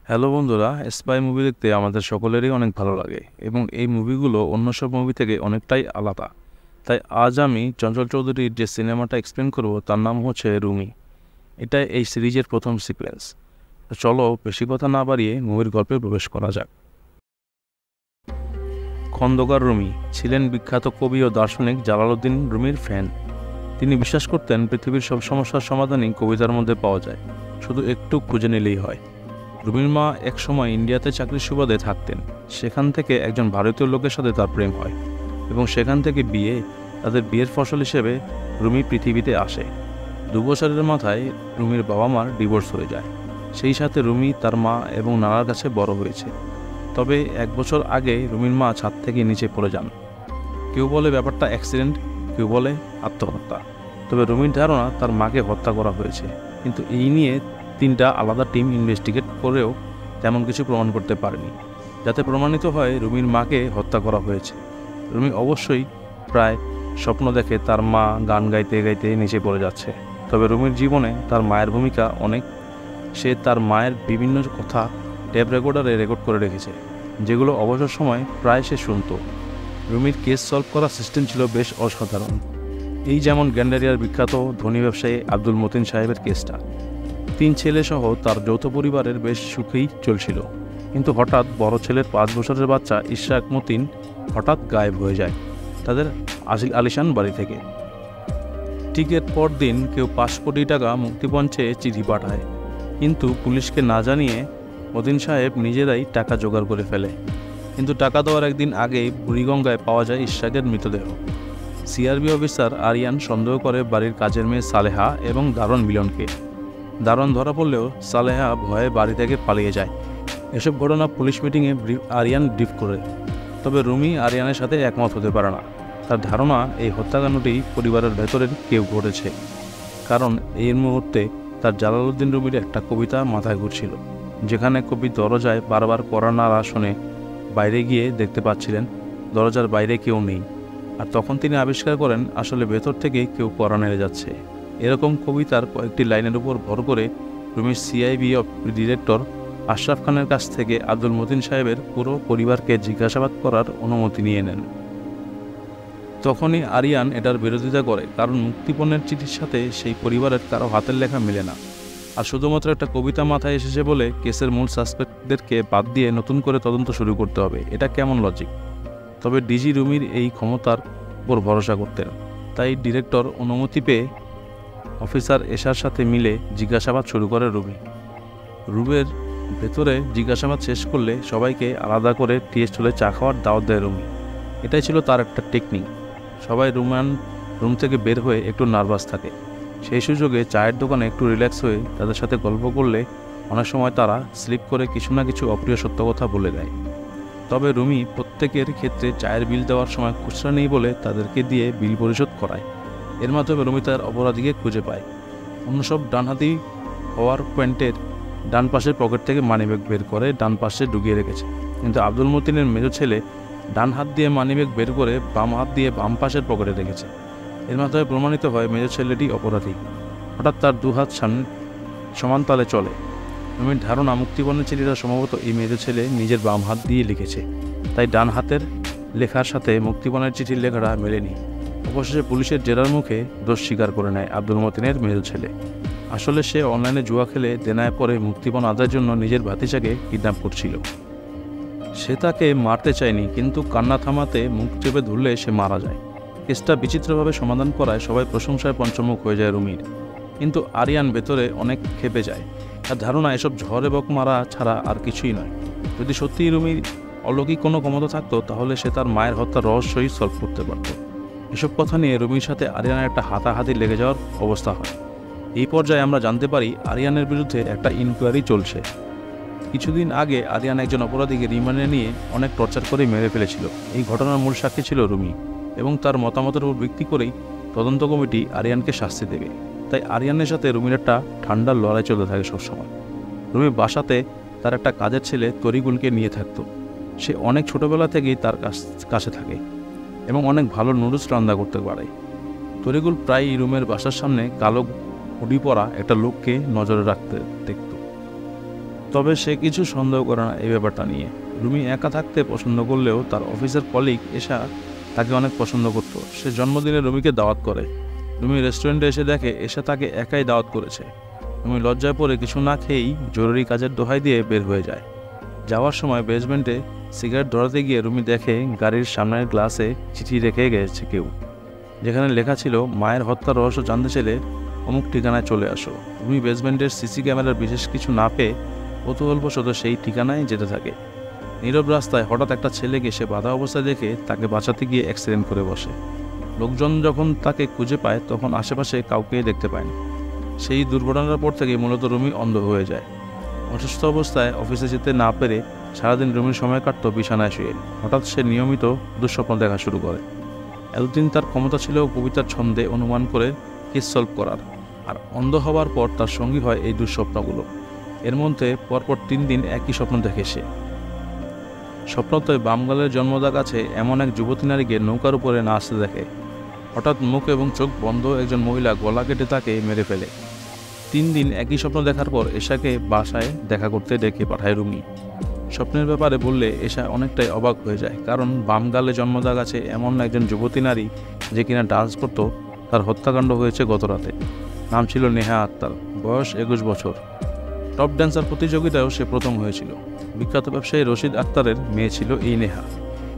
Hello বন্ধুরা, spy movie দেখতে আমাদের সকলেরই অনেক ভালো লাগে এবং এই মুভিগুলো অন্য সব মুভি থেকে অনেকটাই আলাদা। তাই আজ আমি চঞ্চল চৌধুরীর যে সিনেমাটা এক্সপ্লেন করব তার নাম হচ্ছে রুমি। এটা এই সিরিজের প্রথম সিকোয়েন্স। তো চলো বেশি কথা না বাড়িয়ে মুভির গল্পে প্রবেশ করা যাক। খন্দকার রুমি ছিলেন বিখ্যাত কবি ও দার্শনিক জালালউদ্দিন রুমির ফ্যান। তিনি বিশ্বাস করতেন পৃথিবীর সব সমস্যার সমাধানই কবিতার মধ্যে পাওয়া যায়, শুধু একটু খুঁজে নিলেই হয়। রুমির মা একসময় ইন্ডিয়াতে চাকরির সুবাদে থাকতেন। সেখান থেকে একজন ভারতীয় লোকের সাথে তার প্রেম হয় এবং সেখান থেকে তাদের বিয়ের ফসল হিসেবে রুমি পৃথিবীতে আসে। 2 বছরের মাথায় রুমির বাবা মার ডিভোর্স হয়ে যায়। সেই সাথে রুমি তার মা এবং নানার কাছে বড় হয়েছে। তবে 1 বছর আগে রুমির মা ছাদ থেকে নিচে পড়ে যান। কেউ বলে ব্যাপারটা অ্যাক্সিডেন্ট, কেউ বলে আত্মহত্যা। তবে রুমির ধারণা তার মাকে হত্যা করা হয়েছে, কিন্তু এই নিয়ে 3টা আলাদা টিম ইনভেস্টিগেট করেও তেমন কিছু প্রমাণ করতে পারেনি, যাতে প্রমাণিত হয় রুমির মাকে হত্যা করা হয়েছে। রুমি অবশ্যই প্রায় স্বপ্ন দেখে তার মা গান গাইতে গাইতে নিচে পড়ে যাচ্ছে। তবে রুমির জীবনে তার মায়ের ভূমিকা অনেক। সে তার মায়ের বিভিন্ন কথা টেপ রেকর্ডারে রেকর্ড করে রেখেছে, যেগুলো অবসর সময় প্রায় সে শুনত। রুমির কেস সলভ করার সিস্টেম ছিল বেশ অসাধারণ। এই যেমন গ্যান্ডারিয়ার বিখ্যাত ধনী ব্যবসায়ী আব্দুল মতিন সাহেবের কেসটা। 3 ছেলে সহ তার যৌথ পরিবারের বেশ সুখেই চলছিল, কিন্তু হঠাৎ বড় ছেলের 5 বছরের বাচ্চা ইশরাক মতিন হঠাৎ গায়েব হয়ে যায় তাদের আলিশান বাড়ি থেকে। ঠিক এর পর দিন কেউ 5 কোটি টাকা মুক্তিপণ চেয়ে চিঠি পাঠায়, কিন্তু পুলিশকে না জানিয়ে মতিন সাহেব নিজেরাই টাকা জোগাড় করে ফেলে। কিন্তু টাকা দেওয়ার একদিন আগেই বুড়িগঙ্গায় পাওয়া যায় ইশরাকের মৃতদেহ। সিআরবি অফিসার আরিয়ান সন্দেহ করে বাড়ির কাজের মেয়ে সালেহা এবং দারোয়ান মিলনকে। দারোয়ান ধরা পড়লেও সালেহা ভয়ে বাড়ি থেকে পালিয়ে যায়। এসব ঘটনা পুলিশ মিটিংয়ে আরিয়ান ব্রিফ করে। তবে রুমি আরিয়ানের সাথে একমত হতে পারে না। তার ধারণা এই হত্যাকাণ্ডটি পরিবারের ভেতরের কেউ ঘটেছে, কারণ এই মুহূর্তে তার জালালউদ্দিন রুমির একটা কবিতা মাথায় ঘুরছিল, যেখানে কবি দরজায় বারবার কড়া নাড়া শুনে বাইরে গিয়ে দেখতে পাচ্ছিলেন দরজার বাইরে কেউ নেই। আর তখন তিনি আবিষ্কার করেন আসলে ভেতর থেকে কেউ কড়া নেড়ে যাচ্ছে। এরকম কবিতার কয়েকটি লাইনের উপর ভর করে রুমির সিআইবি ডিরেক্টর আশরাফ খানের কাছ থেকে আব্দুল মতিন সাহেবের পুরো পরিবারকে জিজ্ঞাসাবাদ করার অনুমতি নিয়ে নেন। তখনই আরিয়ান এটার বিরোধিতা করে, কারণ মুক্তিপণের চিঠির সাথে সেই পরিবারের কারো হাতের লেখা মেলে না। আর শুধুমাত্র একটা কবিতা মাথায় এসেছে বলে কেসের মূল সাসপেক্টদেরকে বাদ দিয়ে নতুন করে তদন্ত শুরু করতে হবে, এটা কেমন লজিক? তবে ডিজি রুমির এই ক্ষমতার উপর ভরসা করতেন, তাই ডিরেক্টর অনুমতি পেয়ে অফিসার এশার সাথে মিলে জিজ্ঞাসাবাদ শুরু করে রুমি। রুমের ভেতরে জিজ্ঞাসাবাদ শেষ করলে সবাইকে আলাদা করে টিএস চলে চা খাওয়ার দাওয়াত দেয় রুমি। এটাই ছিল তার একটা টেকনিক। সবাই রুম থেকে বের হয়ে একটু নার্ভাস থাকে। সেই সুযোগে চায়ের দোকানে একটু রিল্যাক্স হয়ে তাদের সাথে গল্প করলে অনেক সময় তারা স্লিপ করে কিছু না কিছু অপ্রিয় সত্য কথা বলে দেয়। তবে রুমি প্রত্যেকের ক্ষেত্রে চায়ের বিল দেওয়ার সময় খুচরা নেই বলে তাদেরকে দিয়ে বিল পরিশোধ করায়। এর মাধ্যমে রুমি তার অপরাধীকে খুঁজে পায়। অন্য সব ডানহাতি হওয়ার প্যান্টের ডান পাশের পকেট থেকে মানিব্যাগ বের করে ডান পাশে ঢুকিয়ে রেখেছে, কিন্তু আব্দুল মতিনের মেজো ছেলে ডান হাত দিয়ে মানিব্যাগ বের করে বাম হাত দিয়ে বাম পাশের পকেটে রেখেছে। এর মাধ্যমে প্রমাণিত হয় মেজো ছেলেটি অপরাধী। হঠাৎ তার 2 হাত সমান তালে চলে। রুমির ধারণা মুক্তিপণের চিঠিটা সম্ভবত এই মেজো ছেলে নিজের বাম হাত দিয়ে লিখেছে, তাই ডান হাতের লেখার সাথে মুক্তিপণের চিঠির লেখাটা মেলেনি। অবশেষে পুলিশের জেরার মুখে দোষ স্বীকার করে নেয় আব্দুল মতিনের মেজো ছেলে। আসলে সে অনলাইনে জুয়া খেলে দেনায় পরে মুক্তিপণ আদায়ের জন্য নিজের ভাতিজাকে কিডন্যাপ করছিল। সে তাকে মারতে চায়নি, কিন্তু কান্না থামাতে মুখ চেপে ধরলে সে মারা যায়। কেসটা বিচিত্রভাবে সমাধান করায় সবাই প্রশংসায় পঞ্চমুখ হয়ে যায় রুমির। কিন্তু আরিয়ান ভেতরে অনেক ক্ষেপে যায়। তার ধারণা এসব ঝড় এবং মারা ছাড়া আর কিছুই নয়। যদি সত্যিই রুমির অলৌকিক কোনো ক্ষমতা থাকতো, তাহলে সে তার মায়ের হত্যার রহস্যই সলভ করতে পারত। এসব কথা নিয়ে রুমির সাথে আরিয়ানের একটা হাতাহাতি লেগে যাওয়ার অবস্থা হয়। এই পর্যায়ে আমরা জানতে পারি আরিয়ানের বিরুদ্ধে একটা ইনকোয়ারি চলছে। কিছুদিন আগে আরিয়ান একজন অপরাধীকে রিমান্ডে নিয়ে অনেক টর্চার করে মেরে ফেলেছিল। এই ঘটনার মূল সাক্ষী ছিল রুমি, এবং তার মতামতের উপর ভিত্তি করেই তদন্ত কমিটি আরিয়ানকে শাস্তি দেবে। তাই আরিয়ানের সাথে রুমির একটা ঠান্ডা লড়াই চলতে থাকে সবসময়। রুমি বাসাতে তার একটা কাজের ছেলে তরিকুলকে নিয়ে থাকতো। সে অনেক ছোটোবেলা থেকেই তার কাছে থাকে এবং অনেক ভালো নুডলস রান্না করতে পারে। তরিকুল প্রায়ই রুমের বাসার সামনে কালো হুডি পরা একটা লোককে নজরে রাখতে দেখত। তবে সে কিছু সন্দেহ করে না এই ব্যাপারটা নিয়ে। রুমি একা থাকতে পছন্দ করলেও তার অফিসের কলিগ এশা তাকে অনেক পছন্দ করত। সে জন্মদিনে রুমিকে দাওয়াত করে। রুমি রেস্টুরেন্টে এসে দেখে এশা তাকে একাই দাওয়াত করেছে। রুমি লজ্জায় পড়ে কিছু না খেয়েই জরুরি কাজের দোহাই দিয়ে বের হয়ে যায়। যাওয়ার সময় বেসমেন্টে সিগারেট ধরাতে গিয়ে রুমি দেখে গাড়ির সামনের গ্লাসে চিঠি রেখে গেছে কেউ, যেখানে লেখা ছিল, মায়ের হত্যার রহস্য জানতে চাইলে অমুক ঠিকানায় চলে আসো। রুমি বেসমেন্টের সিসি ক্যামেরার বিশেষ কিছু না পেয়ে কৌতূহলবশত সেই ঠিকানায় যেতে থাকে। নীরব রাস্তায় হঠাৎ একটা ছেলেকে সে বাধা অবস্থায় দেখে তাকে বাঁচাতে গিয়ে অ্যাক্সিডেন্ট করে বসে। লোকজন যখন তাকে খুঁজে পায় তখন আশেপাশে কাউকে দেখতে পায়নি। সেই দুর্ঘটনার পর থেকে মূলত রুমি অন্ধ হয়ে যায়। অসুস্থ অবস্থায় অফিসে যেতে না পেরে সারাদিন রুমির সময় কাটত বিছানায় শুয়ে। হঠাৎ সে নিয়মিত দুঃস্বপ্ন দেখা শুরু করে। এতদিন তার ক্ষমতা ছিল কবিতার ছন্দে অনুমান করে কেস সলভ করার, আর অন্ধ হওয়ার পর তার সঙ্গী হয় এই দুঃস্বপ্নগুলো। এর মধ্যে পরপর 3 দিন একই স্বপ্ন দেখে সে। স্বপ্নতে বামগালের জন্মদাগ আছে এমন এক যুবতী নারীকে নৌকার উপরে নাচতে দেখে। হঠাৎ মুখ এবং চোখ বন্ধ একজন মহিলা গলা কেটে তাকে মেরে ফেলে। 3 দিন একই স্বপ্ন দেখার পর এশাকে বাসায় দেখা করতে ডেকে পাঠায় রুমি। স্বপ্নের ব্যাপারে বললে এশা অনেকটাই অবাক হয়ে যায়, কারণ বামগালে জন্মদাগ আছে এমন একজন যুবতী নারী যে কিনা ডান্স করত, তার হত্যাকাণ্ড হয়েছে গত রাতে। নাম ছিল নেহা আক্তার, বয়স 21 বছর। টপ ড্যান্সার প্রতিযোগিতায়ও সে প্রথম হয়েছিল। বিখ্যাত ব্যবসায়ী রশিদ আক্তারের মেয়ে ছিল এই নেহা।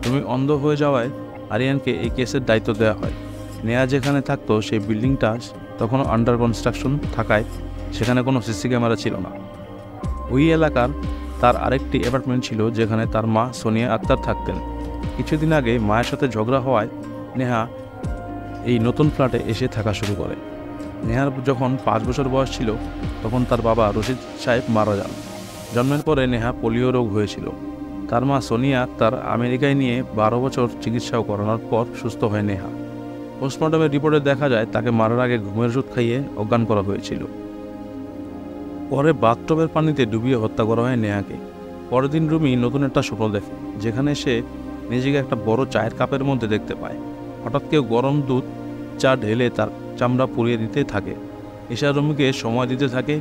রুমি অন্ধ হয়ে যাওয়ায় আরিয়ানকে এই কেসের দায়িত্ব দেওয়া হয়। নেহা যেখানে থাকতো সেই বিল্ডিংটা তখনও আন্ডার কনস্ট্রাকশন থাকায় সেখানে কোনো সিসি ক্যামেরা ছিল না। ওই এলাকার তার আরেকটি অ্যাপার্টমেন্ট ছিল যেখানে তার মা সোনিয়া আক্তার থাকতেন। কিছুদিন আগে মায়ের সাথে ঝগড়া হওয়ায় নেহা এই নতুন ফ্ল্যাটে এসে থাকা শুরু করে। নেহার যখন 5 বছর বয়স ছিল তখন তার বাবা রশিদ সাহেব মারা যান। জন্মের পরে নেহা পোলিও রোগ হয়েছিল। তার মা সোনিয়া আক্তার আমেরিকায় নিয়ে 12 বছর চিকিৎসাও করানোর পর সুস্থ হয় নেহা। পোস্টমর্টমের রিপোর্টে দেখা যায় তাকে মারার আগে ঘুমের ওষুধ খাইয়ে অজ্ঞান করা হয়েছিল। পরে বাথটবের পানিতে ডুবিয়ে হত্যা করা হয় নেহাকে। পরের দিন রুমি নতুন একটা স্বপ্ন দেখে, যেখানে সে নিজেকে একটা বড় চায়ের কাপের মধ্যে দেখতে পায়। হঠাৎ কেউ গরম দুধ চা ঢেলে তার চামড়া পুড়িয়ে দিতে থাকে। এশা রুমিকে সময় দিতে থাকে।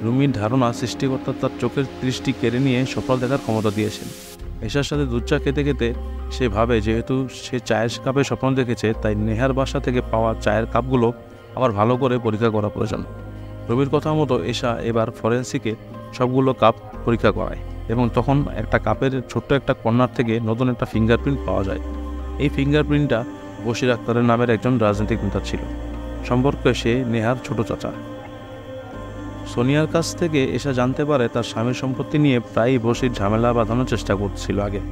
রুমির ধারণা সৃষ্টিকর্তা তার চোখের দৃষ্টি কেড়ে নিয়ে স্বপ্ন দেখার ক্ষমতা দিয়েছেন। এশার সাথে দুধ চা খেতে খেতে সে ভাবে যেহেতু সে চায়ের কাপে স্বপ্ন দেখেছে, তাই নেহার বাসা থেকে পাওয়া চায়ের কাপগুলো আবার ভালো করে পরীক্ষা করা প্রয়োজন। রবির কথা মতো এশা এবার ফরেন্সিকে সবগুলো কাপ পরীক্ষা করায় এবং তখন একটা কাপের ছোট্ট একটা কর্নার থেকে নতুন একটা ফিঙ্গারপ্রিন্ট পাওয়া যায়। এই ফিঙ্গারপ্রিন্টটা বশির আক্তারের নামের একজন রাজনৈতিক নেতা ছিল। সম্পর্কে সে নেহার ছোট চাচা। সোনিয়ার কাছ থেকে এশা জানতে পারে তার স্বামীর সম্পত্তি নিয়ে প্রায়ই বশির ঝামেলা বাঁধানোর চেষ্টা করছিল আগে।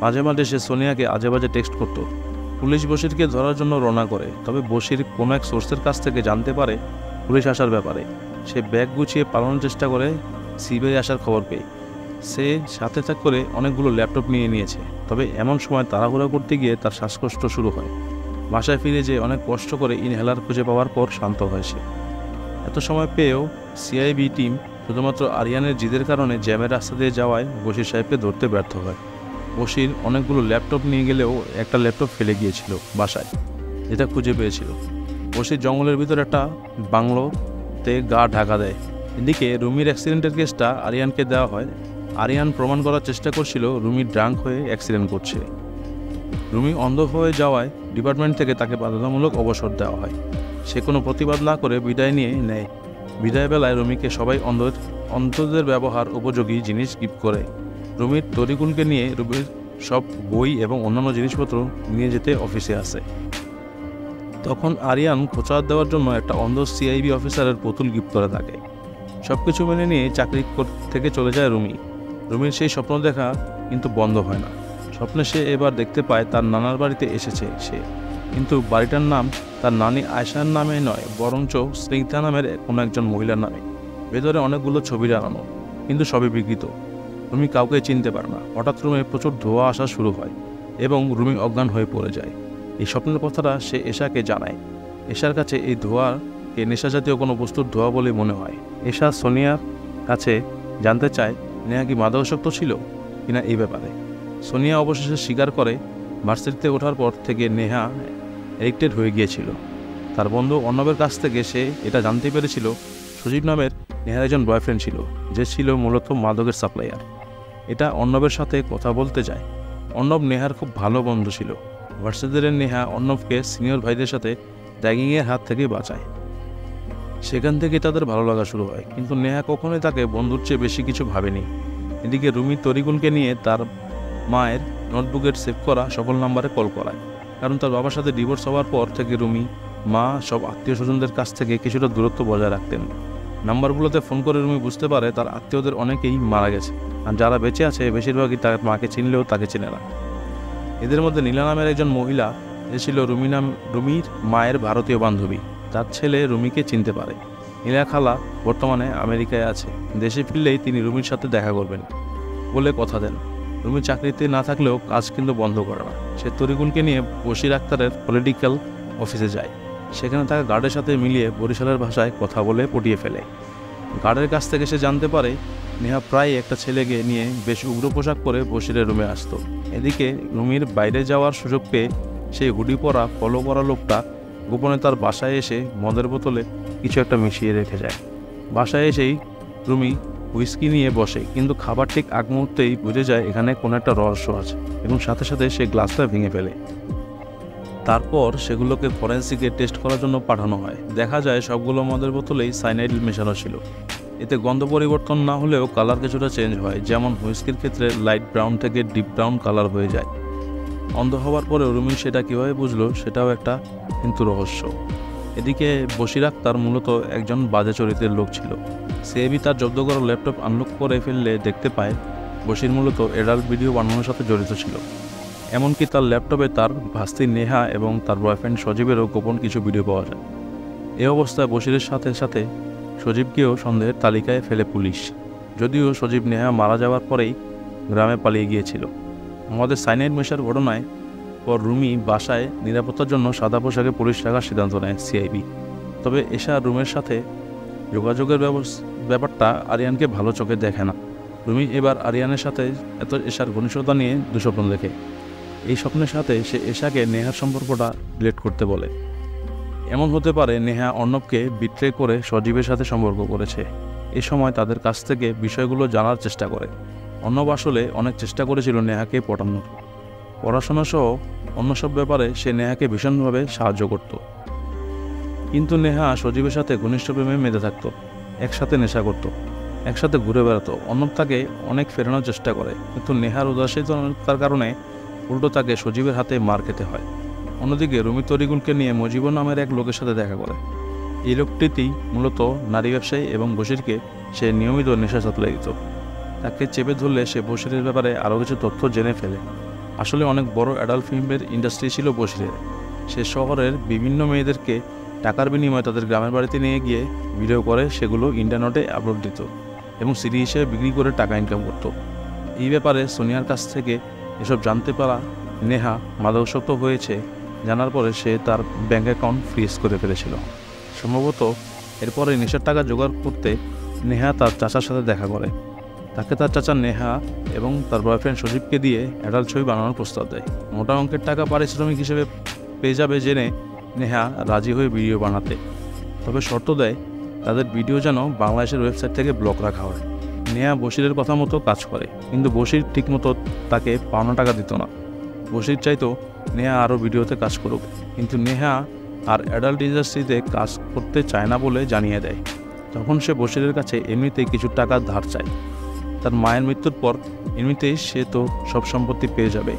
মাঝে মাঝে সে সোনিয়াকে আজে বাজে টেক্সট করত। পুলিশ বশিরকে ধরার জন্য রওনা করে, তবে বশির কোনো এক সোর্সের কাছ থেকে জানতে পারে পুলিশ আসার ব্যাপারে। সে ব্যাগ গুছিয়ে পালানোর চেষ্টা করে সিবিআই আসার খবর পেয়ে। সে সাথে করে অনেকগুলো ল্যাপটপ নিয়ে নিয়েছে, তবে এমন সময় তাড়াহুড়া করতে গিয়ে তার শ্বাসকষ্ট শুরু হয়। বাসায় ফিরে যেয়ে অনেক কষ্ট করে ইনহেলার খুঁজে পাওয়ার পর শান্ত হয় সে। এত সময় পেয়েও সিআইবি টিম শুধুমাত্র আরিয়ানের জিদের কারণে জ্যামের রাস্তা দিয়ে যাওয়ায় বশির সাহেবকে ধরতে ব্যর্থ হয়। বশির অনেকগুলো ল্যাপটপ নিয়ে গেলেও একটা ল্যাপটপ ফেলে গিয়েছিল বাসায়, যেটা খুঁজে পেয়েছিল। বশির জঙ্গলের ভিতর একটা বাংলোতে গা ঢাকা দেয়। এদিকে রুমির অ্যাক্সিডেন্টের কেসটা আরিয়ানকে দেওয়া হয়। আরিয়ান প্রমাণ করার চেষ্টা করছিল রুমি ড্রাঙ্ক হয়ে অ্যাক্সিডেন্ট করছে। রুমি অন্ধ হয়ে যাওয়ায় ডিপার্টমেন্ট থেকে তাকে বাধ্যতামূলক অবসর দেওয়া হয়। সে কোনো প্রতিবাদ না করে বিদায় নিয়ে নেয়। বিদায় বেলায় রুমিকে সবাই অন্ধদের ব্যবহার উপযোগী জিনিস গিফট করে। রুমির তরিকুলকে নিয়ে রুমির সব বই এবং অন্যান্য জিনিসপত্র নিয়ে যেতে অফিসে আসে। তখন আরিয়ান খোঁচা দেওয়ার জন্য একটা অন্ধ সিআইবি অফিসারের পুতুল গিফট করে থাকে। সব কিছু মেনে নিয়ে চাকরি থেকে চলে যায় রুমি। রুমির সেই স্বপ্ন দেখা কিন্তু বন্ধ হয় না। স্বপ্নে সে এবার দেখতে পায় তার নানার বাড়িতে এসেছে সে, কিন্তু বাড়িটার নাম তার নানি আয়শার নামে নয়, বরঞ্চ স্নিগ্ধা নামের কোনো একজন মহিলার নামে। ভেতরে অনেকগুলো ছবি টানানো, কিন্তু সবই বিকৃত। রুমি কাউকে চিনতে পারে না। হঠাৎ রুমে প্রচুর ধোঁয়া আসা শুরু হয় এবং রুমি অজ্ঞান হয়ে পড়ে যায়। এই স্বপ্নের কথাটা সে এশাকে জানায়। এশার কাছে এই ধোঁয়াকে নেশাজাতীয় কোনো বস্তুর ধোঁয়া বলে মনে হয়। এশা সোনিয়ার কাছে জানতে চায় নেহা কি মাদকাসক্ত ছিল কিনা এই ব্যাপারে। সোনিয়া অবশেষে স্বীকার করে ভার্সিটিতে ওঠার পর থেকে নেহা অ্যাডিক্টেড হয়ে গিয়েছিল। তার বন্ধু অর্ণবের কাছ থেকে সে এটা জানতে পেরেছিল সজীব নামের নেহার একজন বয়ফ্রেন্ড ছিল, যে ছিল মূলত মাদকের সাপ্লায়ার। এটা অর্ণবের সাথে কথা বলতে যায়। অর্ণব নেহার খুব ভালো বন্ধু ছিল। ভার্সিটির নেহা অর্ণবকে সিনিয়র ভাইদের সাথে র্যাগিংয়ের হাত থেকে বাঁচায়। সেখান থেকে তাদের ভালো লাগা শুরু হয়, কিন্তু নেহা কখনোই তাকে বন্ধুর চেয়ে বেশি কিছু ভাবেনি। এদিকে রুমি তরিকুলকে নিয়ে তার মায়ের নোটবুকের সেভ করা সকল নাম্বারে কল করায়, কারণ তার বাবার সাথে ডিভোর্স হওয়ার পর থেকে রুমি মা সব আত্মীয় স্বজনদের কাছ থেকে কিছুটা দূরত্ব বজায় রাখতেন। নাম্বারগুলোতে ফোন করে রুমি বুঝতে পারে তার আত্মীয়দের অনেকেই মারা গেছে, আর যারা বেঁচে আছে বেশিরভাগই তার মাকে চিনলেও তাকে চেনে না। এদের মধ্যে নীলা নামের একজন মহিলা, যে ছিল রুমির মায়ের ভারতীয় বান্ধবী। তার ছেলে রুমিকে চিনতে পারে। নীলা খালা বর্তমানে আমেরিকায় আছে, দেশে ফিরলেই তিনি রুমির সাথে দেখা করবেন বলে কথা দেন। রুমি চাকরিতে না থাকলেও কাজ কিন্তু বন্ধ করে না। সে তরিকুলকে নিয়ে বশির আক্তারের পলিটিক্যাল অফিসে যায়। সেখানে তাকে গার্ডের সাথে মিলিয়ে বরিশালের ভাষায় কথা বলে পটিয়ে ফেলে। গার্ডের কাছ থেকে সে জানতে পারে নেহা প্রায় একটা ছেলেকে নিয়ে বেশ উগ্র পোশাক পরে বশিরের রুমে আসতো। এদিকে রুমির বাইরে যাওয়ার সুযোগ পেয়ে সেই হুডি পরা ফলো করা লোকটা গোপনে তার বাসায় এসে মদের বোতলে কিছু একটা মিশিয়ে রেখে যায়। বাসায় এসেই রুমি হুইস্কি নিয়ে বসে, কিন্তু খাবার ঠিক আগ মুহূর্তেই বুঝে যায় এখানে কোনো একটা রহস্য আছে, এবং সাথে সাথে সে গ্লাসটা ভেঙে ফেলে। তারপর সেগুলোকে ফরেন্সিকে টেস্ট করার জন্য পাঠানো হয়। দেখা যায় সবগুলো মদের বোতলেই সাইনাইড মেশানো ছিল। এতে গন্ধ পরিবর্তন না হলেও কালার কিছুটা চেঞ্জ হয়, যেমন হুইস্কির ক্ষেত্রে লাইট ব্রাউন থেকে ডিপ ব্রাউন কালার হয়ে যায়। অন্ধ হওয়ার পরেও রুমি সেটা কীভাবে বুঝলো সেটাও একটা কিন্তু রহস্য। এদিকে বশির আক্তার মূলত একজন বাজে চরিত্রের লোক ছিল। সিআইবি তার জব্দ করা ল্যাপটপ আনলক করে ফেললে দেখতে পায় বশির মূলত অ্যাডাল্ট ভিডিও বানানোর সাথে জড়িত ছিল। এমনকি তার ল্যাপটপে তার ভাস্তি নেহা এবং তার বয়ফ্রেন্ড সজীবেরও গোপন কিছু ভিডিও পাওয়া যায়। এই অবস্থায় বশিরের সাথে সাথে সজীবকেও সন্দেহের তালিকায় ফেলে পুলিশ, যদিও সজীব নেহা মারা যাওয়ার পরেই গ্রামে পালিয়ে গিয়েছিল। আমাদের সাইনাইড মেশার ঘটনায় পর রুমি বাসায় নিরাপত্তার জন্য সাদা পোশাকে পুলিশ রাখার সিদ্ধান্ত নেয় সিআইবি। তবে এশা রুমের সাথে যোগাযোগের ব্যাপারটা আরিয়ানকে ভালো চোখে দেখে না। রুমি এবার আরিয়ানের সাথে এশার ঘনিষ্ঠতা নিয়ে দুঃস্বপ্ন দেখে। এই স্বপ্নের সাথে সে এশাকে নেহার সম্পর্কটা ডিলিট করতে বলে। এমন হতে পারে নেহা অর্ণবকে বিট্রে করে সজীবের সাথে সম্পর্ক করেছে। এই সময় তাদের কাছ থেকে বিষয়গুলো জানার চেষ্টা করে। অর্ণব আসলে অনেক চেষ্টা করেছিল নেহাকে পটানোর। পড়াশোনা সহ অন্য সব ব্যাপারে সে নেহাকে ভীষণভাবে সাহায্য করত, কিন্তু নেহা সজীবের সাথে ঘনিষ্ঠ প্রেমে মেতে থাকতো, একসাথে নেশা করত, একসাথে ঘুরে বেড়াতো। অর্ণব তাকে অনেক ফেরানোর চেষ্টা করে, কিন্তু নেহার উদাসীনতার কারণে উল্টো তাকে সজীবের হাতে মার খেতে হয়। অন্যদিকে রুমি তরিকুলকে নিয়ে মজিবর নামের এক লোকের সাথে দেখা করে। এই লোকটিতেই মূলত নারী ব্যবসায়ী এবং বশিরকে সে নিয়মিত নেশা সাপ্লাই দিত। তাকে চেপে ধরলে সে বশিরের ব্যাপারে আরও কিছু তথ্য জেনে ফেলে। আসলে অনেক বড় অ্যাডাল্ট ফিল্মের ইন্ডাস্ট্রি ছিল বশিরের। সে শহরের বিভিন্ন মেয়েদেরকে টাকার বিনিময়ে তাদের গ্রামের বাড়িতে নিয়ে গিয়ে ভিডিও করে সেগুলো ইন্টারনেটে আপলোড দিত এবং সিডি হিসেবে বিক্রি করে টাকা ইনকাম করত। এই ব্যাপারে সোনিয়ার কাছ থেকে এসব জানতে পারা নেহা মাদকাসক্ত হয়েছে জানার পরে সে তার ব্যাঙ্ক অ্যাকাউন্ট ফ্রিজ করে ফেলেছিল। সম্ভবত এরপরে নেশার টাকা জোগাড় করতে নেহা তার চাচার সাথে দেখা করে। তাকে তার চাচা নেহা এবং তার বয়ফ্রেন্ড সজীবকে দিয়ে অ্যাডাল্ট ছবি বানানোর প্রস্তাব দেয়। মোটা অঙ্কের টাকা পারিশ্রমিক হিসেবে পেয়ে যাবে জেনে নেহা রাজি হয়ে ভিডিও বানাতে, তবে শর্ত দেয় তাদের ভিডিও যেন বাংলাদেশের ওয়েবসাইট থেকে ব্লক রাখা হয়। নেহা বশিরের কথা মতো কাজ করে, কিন্তু বশির ঠিকমতো তাকে পাওনা টাকা দিত না। বশির চাইতো নেহা আরও ভিডিওতে কাজ করুক, কিন্তু নেহা আর অ্যাডাল্ট ইন্ডাস্ট্রিতে কাজ করতে চায় না বলে জানিয়ে দেয়। তখন সে বশিরের কাছে এমনিতেই কিছু টাকা ধার চায়। তার মায়ের মৃত্যুর পর এমনিতেই সে তো সব সম্পত্তি পেয়ে যাবে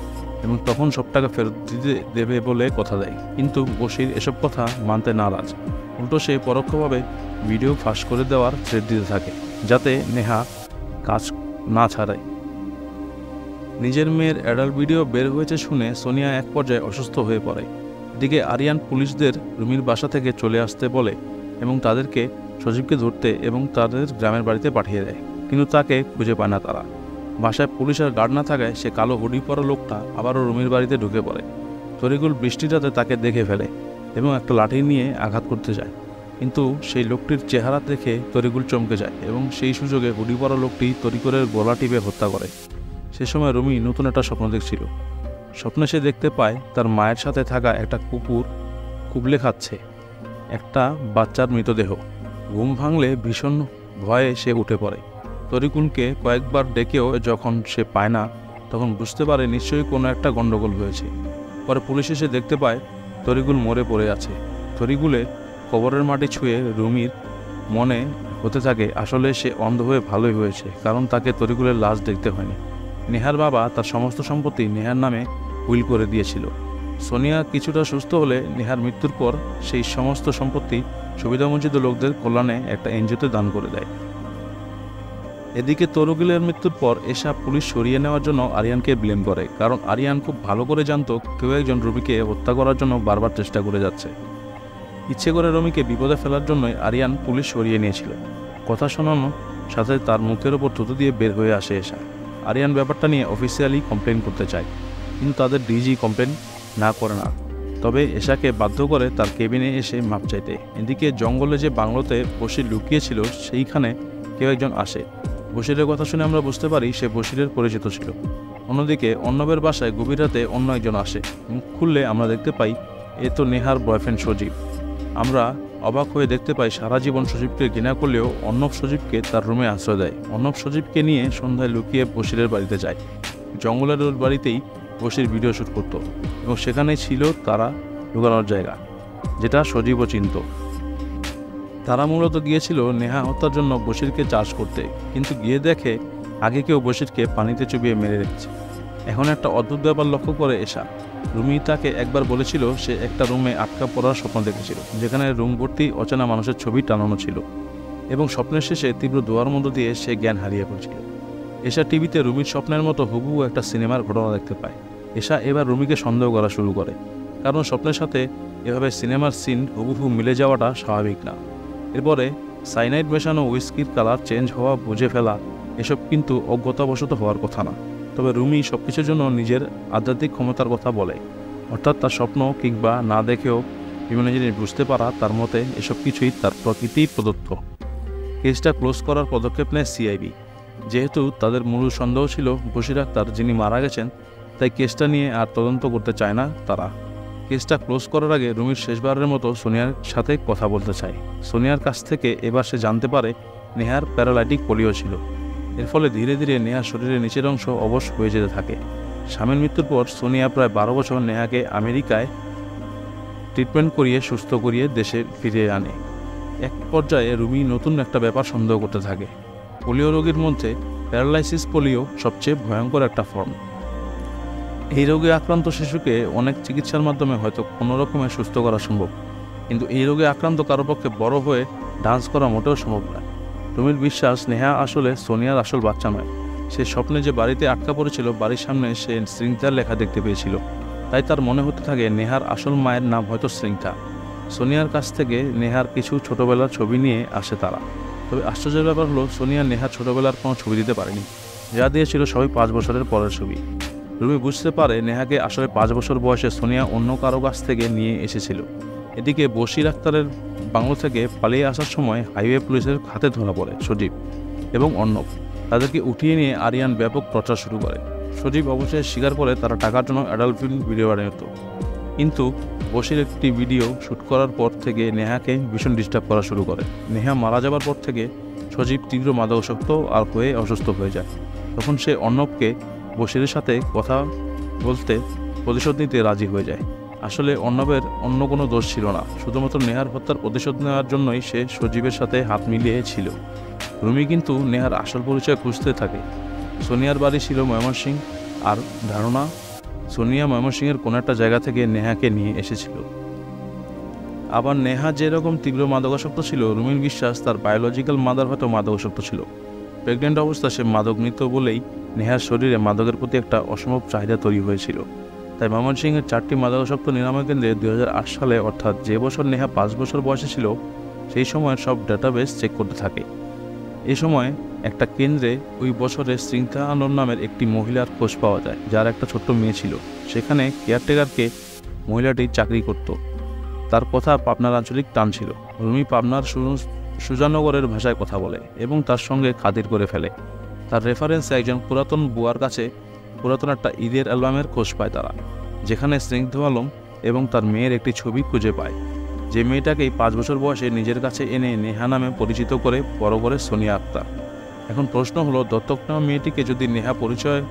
এবং তখন সব টাকা ফেরত দিতে দেবে বলে কথা দেয়, কিন্তু বশির এসব কথা মানতে নারাজ। উল্টো সে পরোক্ষভাবে ভিডিও ফাঁস করে দেওয়ার থ্রেট দিতে থাকে, যাতে নেহা কাজ না ছাড়ায়। নিজের মেয়ের অ্যাডাল্ট ভিডিও বের হয়েছে শুনে সোনিয়া এক পর্যায়ে অসুস্থ হয়ে পড়ে। এদিকে আরিয়ান পুলিশদের রুমির বাসা থেকে চলে আসতে বলে এবং তাদেরকে সজীবকে ধরতে এবং তাদের গ্রামের বাড়িতে পাঠিয়ে দেয়, কিন্তু তাকে খুঁজে পায় না তারা। বাসায় পুলিশ আর গার্ড না থাকায় সে কালো হুডি পরা লোকটা আবারও রুমির বাড়িতে ঢুকে পড়ে। তরিকুল বৃষ্টিটাতে তাকে দেখে ফেলে এবং একটা লাঠি নিয়ে আঘাত করতে যায়, কিন্তু সেই লোকটির চেহারা দেখে তরিকুল চমকে যায় এবং সেই সুযোগে হুডি পরা লোকটি তরিকুলের গলা টিপে হত্যা করে। সে সময় রুমি নতুন একটা স্বপ্ন দেখছিল। স্বপ্নে সে দেখতে পায় তার মায়ের সাথে থাকা একটা কুকুর কুবলে খাচ্ছে একটা বাচ্চার মৃতদেহ। ঘুম ভাঙলে ভীষণ ভয়ে সে উঠে পড়ে। তরিকুলকে কয়েকবার ডেকেও যখন সে পায় না, তখন বুঝতে পারে নিশ্চয়ই কোনো একটা গণ্ডগোল হয়েছে। পরে পুলিশ এসে দেখতে পায় তরিকুল মরে পড়ে আছে। তরিকুলে কবরের মাটি ছুঁয়ে রুমির মনে হতে থাকে আসলে সে অন্ধ হয়ে ভালোই হয়েছে, কারণ তাকে তরিকুলের লাশ দেখতে হয়নি। নেহার বাবা তার সমস্ত সম্পত্তি নেহার নামে উইল করে দিয়েছিল। সোনিয়া কিছুটা সুস্থ হলে নেহার মৃত্যুর পর সেই সমস্ত সম্পত্তি সুবিধাবঞ্চিত লোকদের কল্যাণে একটা এনজিওতে দান করে দেয়। এদিকে তরিকুলের মৃত্যুর পর এশা পুলিশ সরিয়ে নেওয়ার জন্য আরিয়ানকে ব্লেম করে, কারণ আরিয়ান খুব ভালো করে জানতো কেউ একজন রুমিকে হত্যা করার জন্য বারবার চেষ্টা করে যাচ্ছে। ইচ্ছে করে রুমিকে বিপদে ফেলার জন্যই আরিয়ান পুলিশ সরিয়ে নিয়েছিল। কথা শোনানোর সাথে তার মুখের ওপর থুতু দিয়ে বের হয়ে আসে এশা। আরিয়ান ব্যাপারটা নিয়ে অফিসিয়ালি কমপ্লেন করতে চায়, কিন্তু তাদের ডিজি কমপ্লেন না করে না, তবে এশাকে বাধ্য করে তার কেবিনে এসে মাপ চাইতে। এদিকে জঙ্গলে যে বাংলোতে বশির লুকিয়েছিল সেইখানে কেউ একজন আসে। বশিরের কথা শুনে আমরা বুঝতে পারি সে বশিরের পরিচিত ছিল। অন্যদিকে অর্ণবের বাসায় গভীর রাতে অন্য একজন আসে। মুখ খুললে আমরা দেখতে পাই এ তো নেহার বয়ফ্রেন্ড সজীব। আমরা অবাক হয়ে দেখতে পাই সারা জীবন সজীবকে ঘৃণা করলেও অর্ণব সজীবকে তার রুমে আশ্রয় দেয়। অর্ণব সজীবকে নিয়ে সন্ধ্যায় লুকিয়ে বশিরের বাড়িতে যায়। জঙ্গলের ওর বাড়িতেই বশির ভিডিও শ্যুট করতো এবং সেখানেই ছিল তারা লুকানোর জায়গা, যেটা সজীবও চিনত। তারা মূলত গিয়েছিল নেহা হত্যার জন্য বশিরকে চার্জ করতে, কিন্তু গিয়ে দেখে আগে কেউ বশিরকে পানিতে চুবিয়ে মেরে রেখেছে। এখন একটা অদ্ভুত ব্যাপার লক্ষ্য করে এশা। রুমি তাকে একবার বলেছিল সে একটা রুমে আটকা পড়ার স্বপ্ন দেখেছিল, যেখানে রুম ভর্তি অচেনা মানুষের ছবি টানানো ছিল এবং স্বপ্নের শেষে তীব্র দোয়ার মধ্য দিয়ে সে জ্ঞান হারিয়ে পড়েছিল। এশা টিভিতে রুমির স্বপ্নের মতো হুবহু একটা সিনেমার ঘটনা দেখতে পায়। এশা এবার রুমিকে সন্দেহ করা শুরু করে, কারণ স্বপ্নের সাথে এভাবে সিনেমার সিন হুবহু মিলে যাওয়াটা স্বাভাবিক না। এরপরে সাইনাইড মেশানো উইস্কির কালার চেঞ্জ হওয়া, বুঝে ফেলা, এসব কিন্তু অজ্ঞতাবশত হওয়ার কথা না। তবে রুমি সব কিছুর জন্য নিজের আধ্যাত্মিক ক্ষমতার কথা বলে, অর্থাৎ তার স্বপ্ন কিংবা না দেখেও বিভিন্ন জিনিস বুঝতে পারা। তার মতে এসব কিছুই তার প্রকৃতি প্রদত্ত। কেসটা ক্লোজ করার পদক্ষেপ নেয় সিআইডি। যেহেতু তাদের মূল সন্দেহ ছিল বশির আক্তার, যিনি মারা গেছেন, তাই কেসটা নিয়ে আর তদন্ত করতে চায় না তারা। কেসটা ক্লোজ করার আগে রুমির শেষবারের মতো সোনিয়ার সাথে কথা বলতে চায়। সোনিয়ার কাছ থেকে এবার সে জানতে পারে নেহার প্যারালাইটিক পোলিও ছিল। এর ফলে ধীরে ধীরে নেহার শরীরের নিচের অংশ অবশ হয়ে যেতে থাকে। স্বামীর মৃত্যুর পর সোনিয়া প্রায় 12 বছর নেহাকে আমেরিকায় ট্রিটমেন্ট করিয়ে সুস্থ করিয়ে দেশে ফিরিয়ে আনে। এক পর্যায়ে রুমি নতুন একটা ব্যাপার সন্দেহ করতে থাকে। পোলিও রোগীর মধ্যে প্যারালাইসিস পোলিও সবচেয়ে ভয়ঙ্কর একটা ফর্ম। এই রোগে আক্রান্ত শিশুকে অনেক চিকিৎসার মাধ্যমে হয়তো কোনো রকমে সুস্থ করা সম্ভব, কিন্তু এই রোগে আক্রান্ত কারো পক্ষে বড় হয়ে ডান্স করা মোটেও সম্ভব নয়। রুমির বিশ্বাস নেহা আসলে সোনিয়ার আসল বাচ্চা নয়। সে স্বপ্নে যে বাড়িতে আটকা পড়েছিল, বাড়ির সামনে সে স্রিংথার লেখা দেখতে পেয়েছিল, তাই তার মনে হতে থাকে নেহার আসল মায়ের নাম হয়তো স্রিংথা। সোনিয়ার কাছ থেকে নেহার কিছু ছোটবেলার ছবি নিয়ে আসে তারা। তবে আশ্চর্যের ব্যাপার হলো সোনিয়া নেহার ছোটবেলার কোনো ছবি দিতে পারেনি, যা দিয়েছিল সবই 5 বছরের পরের ছবি। রুমি বুঝতে পারে নেহাকে আসলে 5 বছর বয়সে সোনিয়া অন্য কারো কাছ থেকে নিয়ে এসেছিল। এদিকে বশির আক্তারের বাংলো থেকে পালিয়ে আসার সময় হাইওয়ে পুলিশের হাতে ধরা পড়ে সজীব এবং অর্ণব। তাদেরকে উঠিয়ে নিয়ে আরিয়ান ব্যাপক প্রচার শুরু করে। সজীব অবশ্যই স্বীকার করে তারা টাকার জন্য অ্যাডাল্ট ফিল্ম ভিডিও বানাত, কিন্তু বশির একটি ভিডিও শ্যুট করার পর থেকে নেহাকে ভীষণ ডিস্টার্ব করা শুরু করে। নেহা মারা যাবার পর থেকে সজীব তীব্র মাদকাসক্ত আর হয়ে অসুস্থ হয়ে যায়। তখন সে অর্ণবকে বশিরের সাথে কথা বলতে প্রতিশোধ নিতে রাজি হয়ে যায়। আসলে অর্ণবের অন্য কোনো দোষ ছিল না, শুধুমাত্র নেহার হত্যার প্রতিশোধ নেওয়ার জন্যই সে সজীবের সাথে হাত মিলিয়ে ছিল। রুমি কিন্তু নেহার আসল পরিচয় খুঁজতে থাকে। সোনিয়ার বাড়ি ছিল ময়মনসিংহ, আর ধারণা সোনিয়া ময়মনসিংহের কোনো একটা জায়গা থেকে নেহাকে নিয়ে এসেছিল। আবার নেহা যেরকম তীব্র মাদকাসক্ত ছিল, রুমির বিশ্বাস তার বায়োলজিক্যাল মাদার হয়তো মাদকাসক্ত ছিল। প্রেগনেন্ট অবস্থা সে মাদক নিত বলেই নেহার শরীরে মাদকের প্রতি একটা অসম্ভব চাহিদা তৈরি হয়েছিল। তাই ময়মনসিংহের 4টি মাদকাসক্ত নিরাময় কেন্দ্রে 2008 সালে, অর্থাৎ যে বছর নেহা 5 বছর বয়সে ছিল, সেই সময়ের সব ডাটাবেস চেক করতে থাকে। এই সময় একটা কেন্দ্রে ওই বছরে শৃঙ্খা আনন্দ নামের একটি মহিলার খোঁজ পাওয়া যায়, যার একটা ছোট্ট মেয়ে ছিল। সেখানে কেয়ারটেকারকে মহিলাটি চাকরি করত। তার কথা পাবনার আঞ্চলিক টান ছিল। রুমি পাবনার সুজানগরের ভাষায় কথা বলে এবং তার সঙ্গে খাতির করে ফেলে। তার রেফারেন্সে একজন পুরাতন বুয়ার কাছে পুরাতন একটা ঈদের অ্যালবামের খোঁজ পায় তারা, যেখানে স্নিগ্ধ আলম এবং তার মেয়ের একটি ছবি খুঁজে পায়, যে মেয়েটাকেই 5 বছর বয়সে নিজের কাছে এনে নেহা নামে পরিচিত করে বড় করে সোনিয়া আক্তার। এখন প্রশ্ন হলো, দত্তক নেওয়া মেয়েটিকে যদি নেহা পরিচয়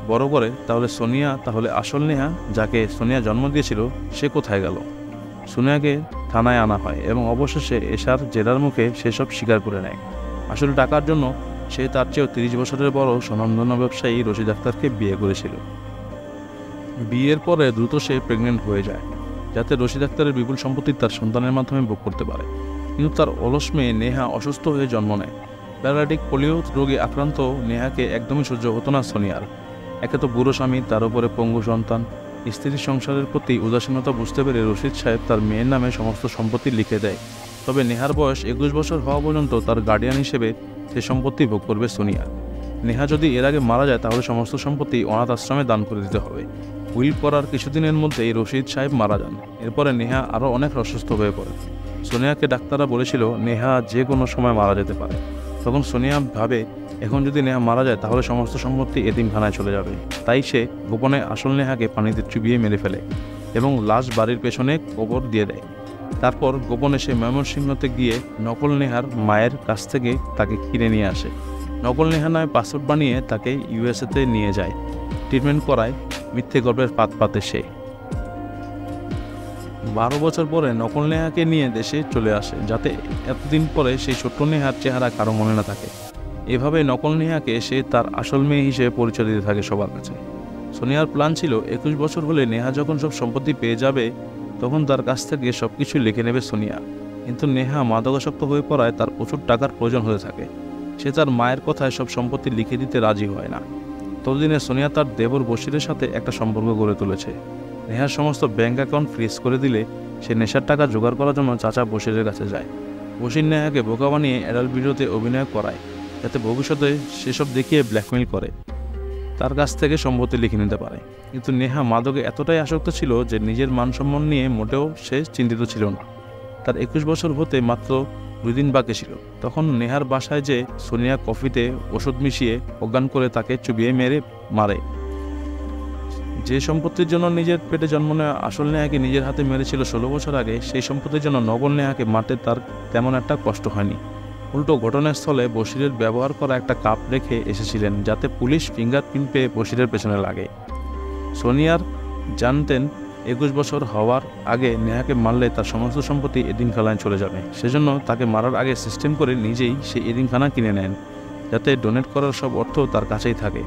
বড় করে, তাহলে আসল নেহা, যাকে সোনিয়া জন্ম দিয়েছিল, সে কোথায় গেল? সোনিয়াকে থানায় আনা হয় এবং অবশেষে এশার জেরার মুখে সেসব স্বীকার করে নেয়। আসলে টাকার জন্য সে তার চেয়েও 30 বছরের বড় স্বনামধন্য ব্যবসায়ী রশিদ আক্তারকে বিয়ে করেছিল। বিয়ের পরে দ্রুত সে প্রেগনেন্ট হয়ে যায়, যাতে রশিদ আক্তারের বিপুল সম্পত্তি তার সন্তানের মাধ্যমে ভোগ করতে পারে। কিন্তু তার অলস মেয়ে নেহা অসুস্থ হয়ে জন্ম নেয়। প্যারালাইটিক পোলিও রোগে আক্রান্ত নেহাকে একদমই সহ্য হতো না সোনিয়ার। একে তো বুড়ো স্বামী, তার উপরে পঙ্গু সন্তান। স্ত্রীর সংসারের প্রতি উদাসীনতা বুঝতে পেরে রশিদ সাহেব তার মেয়ের নামে সমস্ত সম্পত্তি লিখে দেয়। তবে নেহার বয়স 21 বছর হওয়া পর্যন্ত তার গার্ডিয়ান হিসেবে সে সম্পত্তি ভোগ করবে সোনিয়া। নেহা যদি এর আগে মারা যায়, তাহলে সমস্ত সম্পত্তি অনাথ আশ্রমে দান করে দিতে হবে। উইল করার কিছুদিনের মধ্যেই রশিদ সাহেব মারা যান। এরপরে নেহা আরও অনেক অসুস্থ হয়ে পড়ে। সোনিয়াকে ডাক্তাররা বলেছিল নেহা যে কোনো সময় মারা যেতে পারে। তখন সোনিয়া ভাবে, এখন যদি নেহা মারা যায় তাহলে সমস্ত সম্পত্তি এতিমখানায় চলে যাবে। তাই সে গোপনে আসল নেহাকে পানিতে চুবিয়ে মেরে ফেলে এবং লাশ বাড়ির পেছনে কবর দিয়ে দেয়। তারপর গোপনে সে ময়মনসিংহতে গিয়ে নকল নেহার মায়ের কাছ থেকে তাকে কিনে নিয়ে আসে। নকল নেহা নয় পাসপোর্ট বানিয়ে তাকে ইউএসএতে নিয়ে যায়। ট্রিটমেন্ট করায়, মিথ্যে গল্পের পাত পাতে সে। 12 বছর পরে নকল নেহাকে নিয়ে দেশে চলে আসে, যাতে এতদিন পরে সেই ছোট্ট নেহার চেহারা কারো মনে না থাকে। এভাবে নকল নেহাকে সে তার আসল মেয়ে হিসেবে পরিচয় দিতে থাকে সবার কাছে। সোনিয়ার প্ল্যান ছিল 21 বছর হলে নেহা যখন সব সম্পত্তি পেয়ে যাবে, তখন তার কাছ থেকে সব কিছু লিখে নেবে সোনিয়া। কিন্তু নেহা মাদকাসক্ত হয়ে পড়ায় তার প্রচুর টাকার প্রয়োজন হতে থাকে। সে তার মায়ের কথায় সব সম্পত্তি লিখে দিতে রাজি হয় না। ততদিনে সোনিয়া তার দেবর বশিরের সাথে একটা সম্পর্ক গড়ে তুলেছে। নেহার সমস্ত ব্যাঙ্ক অ্যাকাউন্ট ফ্রিজ করে দিলে সে নেশার টাকা জোগাড় করার জন্য চাচা বশিরের কাছে যায়। বশির নেহাকে বোকা বানিয়ে অ্যাডাল্ট ভিডিওতে অভিনয় করায়, যাতে ভবিষ্যতে সেসব দেখিয়ে ব্ল্যাকমেইল করে তার কাছ থেকে সম্পত্তি লিখে নিতে পারে। কিন্তু নেহা মাদকে এতটাই আসক্ত ছিল যে নিজের মানসম্মান নিয়ে মোটেও সে চিন্তিত ছিল না। তার 21 বছর হতে মাত্র 2 দিন বাকি ছিল। তখন নেহার বাসায় যে সোনিয়া কফিতে ওষুধ মিশিয়ে অজ্ঞান করে তাকে চুবিয়ে মারে। যে সম্পত্তির জন্য নিজের পেটে জন্ম নেওয়া আসল নেহাকে নিজের হাতে মেরেছিল 16 বছর আগে, সেই সম্পত্তির জন্য নকল নেহাকে মারতে তার তেমন একটা কষ্ট হয়নি। উল্টো ঘটনাস্থলে বশিরের ব্যবহার করা একটা কাপ রেখে এসেছিলেন, যাতে পুলিশ ফিঙ্গারপ্রিন্ট পেয়ে বশিরের পেছনে লাগে। সোনিয়ার জানতেন 21 বছর হওয়ার আগে নেহাকে মারলে তার সমস্ত সম্পত্তি এতিমখানায় চলে যাবে। সেজন্য তাকে মারার আগে সিস্টেম করে নিজেই সেই এতিমখানা কিনে নেন, যাতে ডোনেট করার সব অর্থ তার কাছেই থাকে।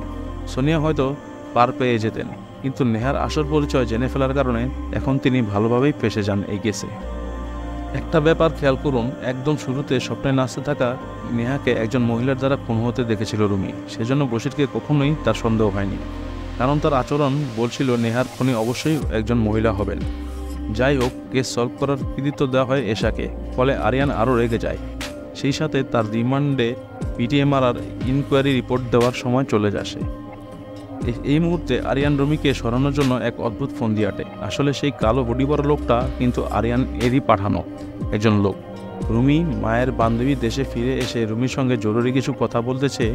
সোনিয়া হয়তো পার পেয়ে যেতেন, কিন্তু নেহার আসল পরিচয় জেনে ফেলার কারণে এখন তিনি ভালোভাবেই ফেঁসে যান এই কেসে। একটা ব্যাপার খেয়াল করুন, একদম শুরুতে স্বপ্নে নাচতে থাকা নেহাকে একজন মহিলার দ্বারা খুন হতে দেখেছিল রুমি। সেজন্য বশিরকে কখনোই তার সন্দেহ হয়নি, কারণ তার আচরণ বলছিল নেহার খুনি অবশ্যই একজন মহিলা হবেন। যাই হোক, কেস সলভ করার কৃতিত্ব দেওয়া হয় এশাকে। ফলে আরিয়ান আরও রেগে যায়। সেই সাথে তার রিমান্ডে পিটিএমআর ইনকোয়ারি রিপোর্ট দেওয়ার সময় চলে আসে। এই মুহূর্তে আরিয়ান রুমিকে সরানোর জন্য এক অদ্ভুত ফোন দিয়ে আটে। আসলে সেই কালো হুডি পরা লোকটা কিন্তু আরিয়ান এরই পাঠানো একজন লোক। রুমি মায়ের বান্ধবী দেশে ফিরে এসে রুমির সঙ্গে জরুরি কিছু কথা বলতে চেয়ে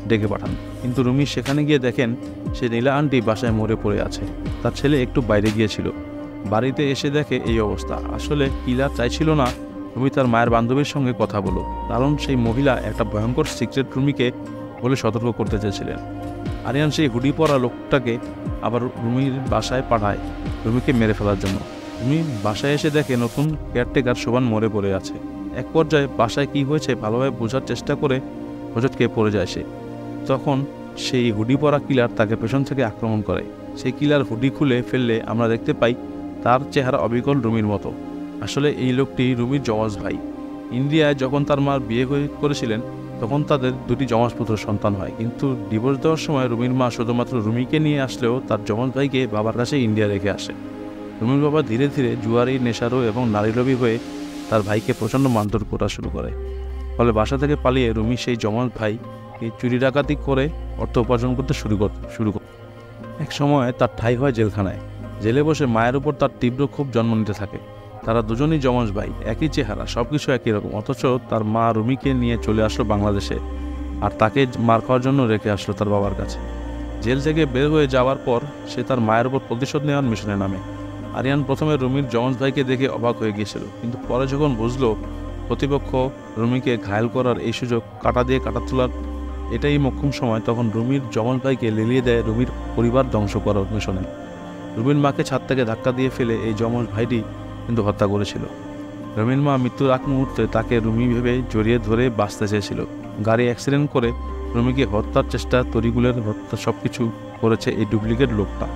ডেকে পাঠান। কিন্তু রুমি সেখানে গিয়ে দেখেন সে নীলা আন্টি বাসায় মরে পড়ে আছে। তার ছেলে একটু বাইরে গিয়েছিল, বাড়িতে এসে দেখে এই অবস্থা। আসলে কিলার চাইছিল না রুমি তার মায়ের বান্ধবীর সঙ্গে কথা বলুক, কারণ সেই মহিলা একটা ভয়ঙ্কর সিক্রেট রুমিকে বলে সতর্ক করতে চেয়েছিলেন। আরিয়ান সেই হুডি পরা লোকটাকে আবার রুমির বাসায় পাঠায় রুমিকে মেরে ফেলার জন্য। রুমি বাসায় এসে দেখে নতুন কেয়ারটেকার শোভান মরে পড়ে আছে। এক পর্যায়ে বাসায় কি হয়েছে ভালোভাবে বোঝার চেষ্টা করে হোঁচটকে পড়ে যায় সে। তখন সেই হুডি পরা কিলার তাকে পেছন থেকে আক্রমণ করে। সেই কিলার হুডি খুলে ফেললে আমরা দেখতে পাই তার চেহারা অবিকল রুমির মতো। আসলে এই লোকটি রুমির যমজ ভাই। ইন্ডিয়ায় যখন তার মা বিয়ে করেছিলেন, তখন তাদের 2টি যমজ পুত্র সন্তান হয়। কিন্তু ডিভোর্স দেওয়ার সময় রুমির মা শুধুমাত্র রুমিকে নিয়ে আসলেও তার যমজ ভাইকে বাবার কাছে ইন্ডিয়া রেখে আসে। রুমির বাবা ধীরে ধীরে জুয়ারি, নেশারো এবং নারীলোভী হয়ে তার ভাইকে প্রচণ্ড মারধর করা শুরু করে। ফলে বাসা থেকে পালিয়ে রুমি সেই যমজ ভাইকে চুরি ডাকাতি করে অর্থ উপার্জন করতে শুরু করে। এক সময় তার ঠাঁই হয় জেলখানায়। জেলে বসে মায়ের উপর তার তীব্র ক্ষোভ জন্ম নিতে থাকে। তারা দুজনই যমজ ভাই, একই চেহারা, সব কিছু একই রকম। অথচ তার মা রুমিকে নিয়ে চলে আসলো বাংলাদেশে, আর তাকে মার খাওয়ার জন্য রেখে আসলো তার বাবার কাছে। জেল থেকে বের হয়ে যাওয়ার পর সে তার মায়ের উপর প্রতিশোধ নেওয়ার মিশনে নামে। আরিয়ান প্রথমে রুমির যমজ ভাইকে দেখে অবাক হয়ে গিয়েছিল, কিন্তু পরে যখন বুঝলো প্রতিপক্ষ রুমিকে ঘায়েল করার এই সুযোগ কাটা দিয়ে কাটা তোলার এটাই মোক্ষম সময়, তখন রুমির যমজ ভাইকে লেলিয়ে দেয় রুমির পরিবার ধ্বংস করার মিশনে। রুমির মাকে ছাদ থেকে ধাক্কা দিয়ে ফেলে এই যমজ ভাইটি কিন্তু হত্যা করেছিল। রুমির মা মৃত্যুর আগ মুহূর্তে তাকে রুমি ভেবে জড়িয়ে ধরে বাঁচতে চেয়েছিল। গাড়ি অ্যাক্সিডেন্ট করে রুমিকে হত্যার চেষ্টা, তরিকুলের হত্যা সবকিছু করেছে এই ডুপ্লিকেট লোকটা।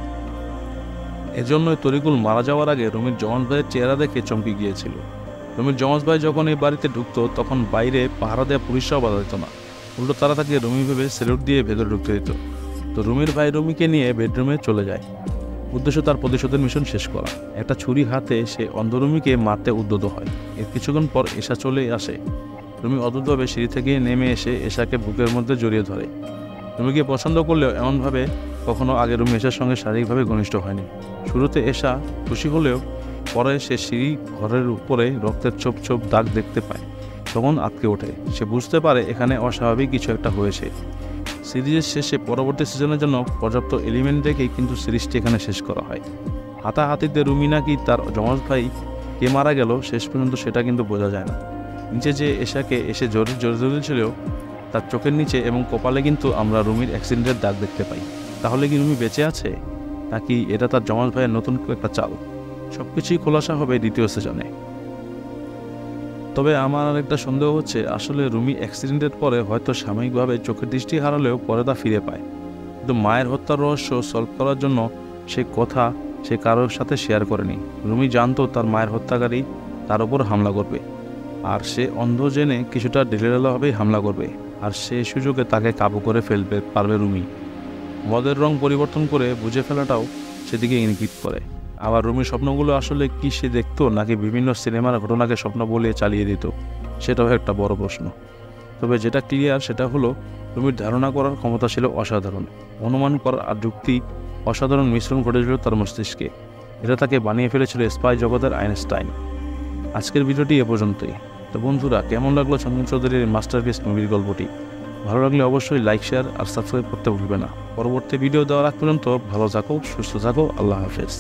এজন্যই তরিকুল মারা যাওয়ার আগে রুমির যমজ ভাইয়ের চেহারা দেখে চমকে গিয়েছিল। রুমির যমজ ভাই যখন এই বাড়িতে ঢুকতো তখন বাইরে পাহারা দেওয়া পুলিশরাও বাধা দিত না, উল্টো তারা তাকে রুমি ভেবে স্যালুট দিয়ে ভেতরে ঢুকতে দিত। তো রুমির ভাই রুমিকে নিয়ে বেডরুমে চলে যায়, উদ্দেশ্য তার প্রতিশোধের মিশন শেষ করা। একটা ছুরি হাতে সে অন্ধ রুমিকে মারতে উদ্যত হয়। এর কিছুক্ষণ পর এশা চলে আসে। রুমি অদ্ভুতভাবে সিঁড়ি থেকে নেমে এসে এশাকে বুকের মধ্যে জড়িয়ে ধরে। রুমিকে পছন্দ করলেও এমনভাবে কখনো আগে রুমি এশার সঙ্গে শারীরিকভাবে ঘনিষ্ঠ হয়নি। শুরুতে এশা খুশি হলেও পরে সে সিঁড়ি ঘরের উপরে রক্তের ছোপ ছোপ দাগ দেখতে পায়, তখন আটকে ওঠে। সে বুঝতে পারে এখানে অস্বাভাবিক কিছু একটা হয়েছে। সিরিজের শেষে পরবর্তী সিজনের জন্য পর্যাপ্ত এলিমেন্ট রেখেই কিন্তু সিরিজটি এখানে শেষ করা হয়। হাতাহাতিতে রুমি নাকি তার যমজ ভাই কে মারা গেল শেষ পর্যন্ত সেটা কিন্তু বোঝা যায় না। নিচে যে এশাকে এসে জোরে ধরেছিল তার চোখের নিচে এবং কপালে কিন্তু আমরা রুমির অ্যাক্সিডেন্টের দাগ দেখতে পাই। তাহলে কি রুমি বেঁচে আছে, নাকি এটা তার যমজ ভাইয়ের নতুন একটা চাল? সবকিছুই খোলাসা হবে দ্বিতীয় সিজনে। তবে আমার একটা সন্দেহ হচ্ছে, আসলে রুমি অ্যাক্সিডেন্টের পরে হয়তো সাময়িকভাবে চোখের দৃষ্টি হারালেও পরে তা ফিরে পায়, কিন্তু মায়ের হত্যার রহস্য সলভ করার জন্য সে কথা সে কারোর সাথে শেয়ার করেনি। রুমি জানতো তার মায়ের হত্যাকারী তার উপর হামলা করবে, আর সে অন্ধ জেনে কিছুটা ঢিলেঢালাভাবেই হামলা করবে, আর সে সুযোগে তাকে কাবু করে ফেলবে পারবে রুমি। মদের রং পরিবর্তন করে বুঝে ফেলাটাও সেদিকে ইঙ্গিত করে। আবার রুমির স্বপ্নগুলো আসলে কি সে দেখতো, নাকি বিভিন্ন সিনেমার ঘটনাকে স্বপ্ন বলে চালিয়ে দিত, সেটাও একটা বড় প্রশ্ন। তবে যেটা ক্লিয়ার সেটা হলো রুমির ধারণা করার ক্ষমতা ছিল অসাধারণ, অনুমান করার আর যুক্তি অসাধারণ মিশ্রণ ঘটেছিল তার মস্তিষ্কে। এটা তাকে বানিয়ে ফেলেছিল স্পাই জগতের আইনস্টাইন। আজকের ভিডিওটি এ পর্যন্তই। তো বন্ধুরা, কেমন লাগলো চন্দন চৌধুরীর মাস্টারপিস মুভির গল্পটি? ভালো লাগলে অবশ্যই লাইক, শেয়ার আর সাবস্ক্রাইব করতে ভুলবে না। পরবর্তী ভিডিও দেওয়ার আগ পর্যন্ত ভালো থাকো, সুস্থ থাকো, আল্লাহ হাফেজ।